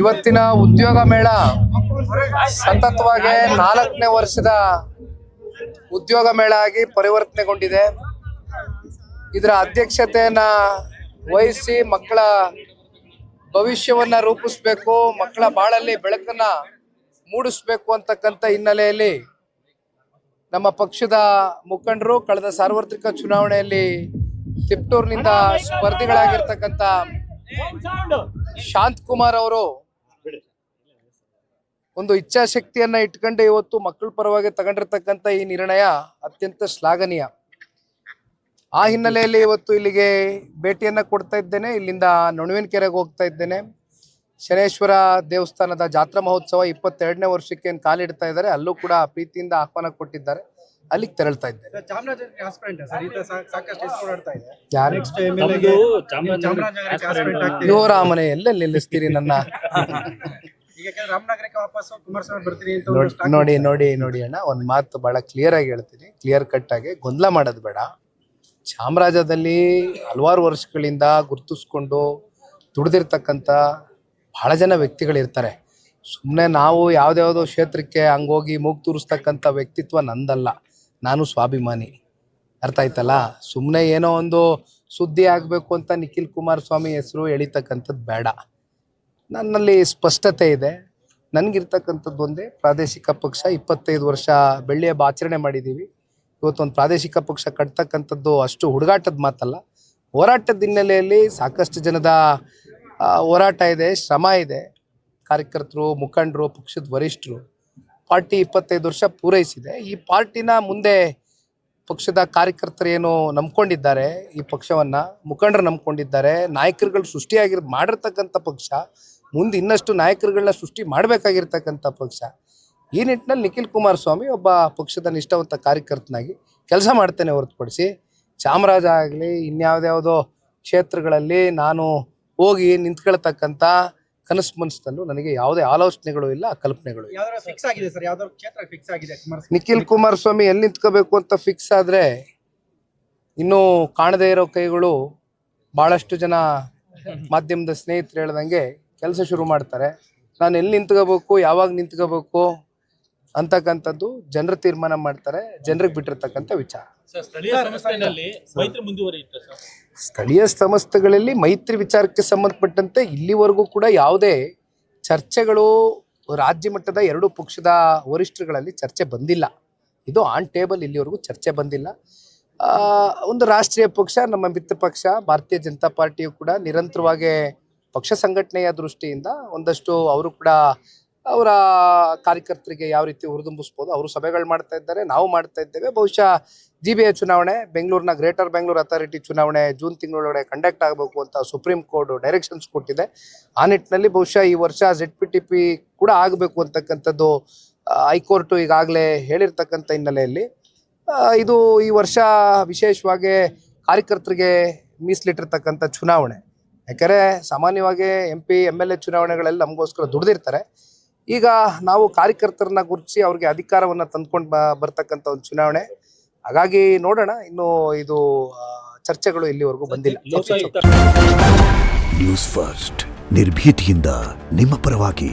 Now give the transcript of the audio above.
ಇವತ್ತಿನ ಉದ್ಯೋಗ ಮೇಳ ಸತತವಾಗಿ 4ನೇ ವರ್ಷದ ಉದ್ಯೋಗ ಮೇಳ ಆಗಿ ಪರಿವರ್ತನೆಗೊಂಡಿದೆ. ಇದರ ಅಧ್ಯಕ್ಷತೆಯನ್ನ ವಹಿಸಿ ಮಕ್ಕಳ ಭವಿಷ್ಯವನ್ನ ರೂಪಿಸಬೇಕು, ಮಕ್ಕಳ ಬಾಳಲ್ಲಿ ಬೆಳಕನ್ನ ಮೂಡಿಸಬೇಕು ಅಂತಕ್ಕಂಥ ಹಿನ್ನೆಲೆಯಲ್ಲಿ ನಮ್ಮ ಪಕ್ಷದ ಮುಖಂಡರು ಕಳೆದ ಸಾರ್ವತ್ರಿಕ ಚುನಾವಣೆಯಲ್ಲಿ ತಿಪ್ಟೂರಿನಿಂದ ಸ್ಪರ್ಧಿಗಳಾಗಿರ್ತಕ್ಕಂಥ ಶಾಂತಕುಮಾರ್ ಅವರು ಒಂದು ಇಚ್ಛಾಶಕ್ತಿಯನ್ನ ಇಟ್ಕೊಂಡು ಇವತ್ತು ಮಕ್ಕಳ ಪರವಾಗಿ ತಗೊಂಡಿರ್ತಕ್ಕಂಥ ಈ ನಿರ್ಣಯ ಅತ್ಯಂತ ಶ್ಲಾಘನೀಯ. ಆ ಹಿನ್ನೆಲೆಯಲ್ಲಿ ಇವತ್ತು ಇಲ್ಲಿಗೆ ಭೇಟಿಯನ್ನ ಕೊಡ್ತಾ ಇದ್ದೇನೆ. ಇಲ್ಲಿಂದ ನೊಣವಿನಕೆರೆಗೆ ಹೋಗ್ತಾ ಇದ್ದೇನೆ. ಶನೇಶ್ವರ ದೇವಸ್ಥಾನದ ಜಾತ್ರಾ ಮಹೋತ್ಸವ 22ನೇ ವರ್ಷಕ್ಕೆ ಕಾಲಿಡ್ತಾ ಇದ್ದಾರೆ. ಅಲ್ಲೂ ಕೂಡ ಪ್ರೀತಿಯಿಂದ ಆಹ್ವಾನ ಕೊಟ್ಟಿದ್ದಾರೆ. ಅಲ್ಲಿಗೆ ತೆರಳ್ತಾ ಇದ್ದೇನೆ. ಯುವರಾಮನೆ ಎಲ್ಲ ನಿಲ್ಲಿಸ್ತೀರಿ ನನ್ನ? ನೋಡಿ ನೋಡಿ ನೋಡಿ ಅಣ್ಣ, ಒಂದ್ ಮಾತು ಬಹಳ ಕ್ಲಿಯರ್ ಆಗಿ ಹೇಳ್ತೀನಿ, ಕ್ಲಿಯರ್ ಕಟ್ ಆಗಿ. ಗೊಂದಲ ಮಾಡೋದು ಬೇಡ. ಚಾಮರಾಜದಲ್ಲಿ ಹಲವಾರು ವರ್ಷಗಳಿಂದ ಗುರುತಿಸ್ಕೊಂಡು ದುಡಿದಿರ್ತಕ್ಕಂಥ ಬಹಳ ಜನ ವ್ಯಕ್ತಿಗಳಿರ್ತಾರೆ. ಸುಮ್ಮನೆ ನಾವು ಯಾವ್ದಾವುದೋ ಕ್ಷೇತ್ರಕ್ಕೆ ಹಂಗೋಗಿ ಮೂಗು ತೂರಿಸ್ತಕ್ಕಂಥ ವ್ಯಕ್ತಿತ್ವ ನಂದಲ್ಲ. ನಾನು ಸ್ವಾಭಿಮಾನಿ, ಅರ್ಥ ಆಯ್ತಲ್ಲ? ಸುಮ್ಮನೆ ಏನೋ ಒಂದು ಸುದ್ದಿ ಆಗಬೇಕು ಅಂತ ನಿಖಿಲ್ ಕುಮಾರಸ್ವಾಮಿ ಹೆಸರು ಎಳಿತಕ್ಕಂಥದ್ದು ಬೇಡ. ನನ್ನಲ್ಲಿ ಸ್ಪಷ್ಟತೆ ಇದೆ. ನನಗಿರ್ತಕ್ಕಂಥದ್ದು ಒಂದೇ ಪ್ರಾದೇಶಿಕ ಪಕ್ಷ. 25 ವರ್ಷ ಬೆಳ್ಳಿಯ ಹಬ್ಬ ಆಚರಣೆ ಮಾಡಿದ್ದೀವಿ. ಇವತ್ತೊಂದು ಪ್ರಾದೇಶಿಕ ಪಕ್ಷ ಕಟ್ತಕ್ಕಂಥದ್ದು ಅಷ್ಟು ಹುಡುಗಾಟದ ಮಾತಲ್ಲ. ಹೋರಾಟದ ಹಿನ್ನೆಲೆಯಲ್ಲಿ ಸಾಕಷ್ಟು ಜನದ ಹೋರಾಟ ಇದೆ, ಶ್ರಮ ಇದೆ. ಕಾರ್ಯಕರ್ತರು, ಮುಖಂಡರು, ಪಕ್ಷದ ವರಿಷ್ಠರು. ಪಾರ್ಟಿ 25 ವರ್ಷ ಪೂರೈಸಿದೆ. ಈ ಪಾರ್ಟಿನ ಮುಂದೆ ಪಕ್ಷದ ಕಾರ್ಯಕರ್ತರು ಏನು ನಂಬ್ಕೊಂಡಿದ್ದಾರೆ, ಈ ಪಕ್ಷವನ್ನ ಮುಖಂಡರು ನಂಬ್ಕೊಂಡಿದ್ದಾರೆ. ನಾಯಕರುಗಳು ಮಾಡಿರ್ತಕ್ಕಂಥ ಪಕ್ಷ, ಮುಂದೆ ಇನ್ನಷ್ಟು ನಾಯಕರುಗಳನ್ನ ಸೃಷ್ಟಿ ಮಾಡಬೇಕಾಗಿರ್ತಕ್ಕಂಥ ಪಕ್ಷ. ಈ ನಿಟ್ಟಿನಲ್ಲಿ ನಿಖಿಲ್ ಕುಮಾರಸ್ವಾಮಿ ಒಬ್ಬ ಪಕ್ಷದ ನಿಷ್ಠಾವಂತ ಕಾರ್ಯಕರ್ತನಾಗಿ ಕೆಲಸ ಮಾಡ್ತೇನೆ ಹೊರತುಪಡಿಸಿ ಚಾಮರಾಜ ಆಗಲಿ ಇನ್ಯಾವುದ್ಯಾವುದೋ ಕ್ಷೇತ್ರಗಳಲ್ಲಿ ನಾನು ಹೋಗಿ ನಿಂತ್ಕೊಳ್ತಕ್ಕಂಥ ಕನಸು ಮನಸ್ಸಲ್ಲೂ ನನಗೆ ಯಾವುದೇ ಆಲೋಚನೆಗಳು ಇಲ್ಲ, ಕಲ್ಪನೆಗಳು ಇಲ್ಲ. ನಿಖಿಲ್ ಕುಮಾರಸ್ವಾಮಿ ಎಲ್ಲಿ ನಿಂತ್ಕೋಬೇಕು ಅಂತ ಫಿಕ್ಸ್ ಆದ್ರೆ ಇನ್ನೂ ಕಾಣದೇ ಇರೋ ಕೈಗಳು ಬಹಳಷ್ಟು ಜನ ಮಾಧ್ಯಮದ ಸ್ನೇಹಿತರು ಹೇಳ್ದಂಗೆ ಕೆಲಸ ಶುರು ಮಾಡ್ತಾರೆ. ನಾನು ಎಲ್ಲಿ ನಿಂತ್ಕೋಬೇಕು, ಯಾವಾಗ ನಿಂತ್ಕೋಬೇಕು ಅಂತಕ್ಕಂಥದ್ದು ಜನರು ತೀರ್ಮಾನ ಮಾಡ್ತಾರೆ. ಜನರಿಗೆ ಬಿಟ್ಟಿರ್ತಕ್ಕಂಥ ವಿಚಾರ. ಸ್ಥಳೀಯ ಸಂಸ್ಥೆಗಳಲ್ಲಿ ಮೈತ್ರಿ ವಿಚಾರಕ್ಕೆ ಸಂಬಂಧಪಟ್ಟಂತೆ ಇಲ್ಲಿವರೆಗೂ ಕೂಡ ಯಾವುದೇ ಚರ್ಚೆಗಳು ರಾಜ್ಯ ಮಟ್ಟದ 2 ಪಕ್ಷದ ವರಿಷ್ಠರುಗಳಲ್ಲಿ ಚರ್ಚೆ ಬಂದಿಲ್ಲ. ಇದು ಆನ್ ಟೇಬಲ್ ಇಲ್ಲಿವರೆಗೂ ಚರ್ಚೆ ಬಂದಿಲ್ಲ. ಒಂದು ರಾಷ್ಟ್ರೀಯ ಪಕ್ಷ, ನಮ್ಮ ಮಿತ್ರ ಪಕ್ಷ ಭಾರತೀಯ ಜನತಾ ಪಾರ್ಟಿಯು ಕೂಡ ನಿರಂತರವಾಗಿ ಪಕ್ಷ ಸಂಘಟನೆಯ ದೃಷ್ಟಿಯಿಂದ ಒಂದಷ್ಟು ಅವರು ಕೂಡ ಅವರ ಕಾರ್ಯಕರ್ತರಿಗೆ ಯಾವ ರೀತಿ ಹುರಿದುಂಬಿಸ್ಬೋದು ಅವರು ಸಭೆಗಳು ಮಾಡ್ತಾ ಇದ್ದಾರೆ, ನಾವು ಮಾಡ್ತಾ ಇದ್ದೇವೆ. ಬಹುಶಃ GBA ಚುನಾವಣೆ, ಬೆಂಗಳೂರಿನ ಗ್ರೇಟರ್ ಬೆಂಗಳೂರು ಅಥಾರಿಟಿ ಚುನಾವಣೆ ಜೂನ್ ತಿಂಗಳೊಳಗಡೆ ಕಂಡಕ್ಟ್ ಆಗಬೇಕು ಅಂತ ಸುಪ್ರೀಂ ಕೋರ್ಟ್ ಡೈರೆಕ್ಷನ್ಸ್ ಕೊಟ್ಟಿದೆ. ಆ ನಿಟ್ಟಿನಲ್ಲಿ ಬಹುಶಃ ಈ ವರ್ಷ ZPTP ಕೂಡ ಆಗಬೇಕು ಅಂತಕ್ಕಂಥದ್ದು ಹೈಕೋರ್ಟು ಈಗಾಗಲೇ ಹೇಳಿರ್ತಕ್ಕಂಥ ಹಿನ್ನೆಲೆಯಲ್ಲಿ ಇದು ಈ ವರ್ಷ ವಿಶೇಷವಾಗಿ ಕಾರ್ಯಕರ್ತರಿಗೆ ಮೀಸಲಿಟ್ಟಿರ್ತಕ್ಕಂಥ ಚುನಾವಣೆ. ಯಾಕಂದರೆ ಸಾಮಾನ್ಯವಾಗಿ MP MLA ಚುನಾವಣೆಗಳೆಲ್ಲ ನಮಗೋಸ್ಕರ ದುಡ್ದಿರ್ತಾರೆ. ಈಗ ನಾವು ಕಾರ್ಯಕರ್ತರನ್ನ ಗುರುತಿಸಿ ಅವ್ರಿಗೆ ಅಧಿಕಾರವನ್ನು ತಂದ್ಕೊಂಡು ಬರ್ತಕ್ಕಂಥ ಒಂದು ಚುನಾವಣೆ. ಹಾಗಾಗಿ ನೋಡೋಣ, ಇನ್ನು ಇದು ಚರ್ಚೆಗಳು ಇಲ್ಲಿವರೆಗೂ ಬಂದಿಲ್ಲ. ನ್ಯೂಸ್ ಫಸ್ಟ್, ನಿರ್ಭೀತಿಯಿಂದ ನಿಮ್ಮ ಪರವಾಗಿ.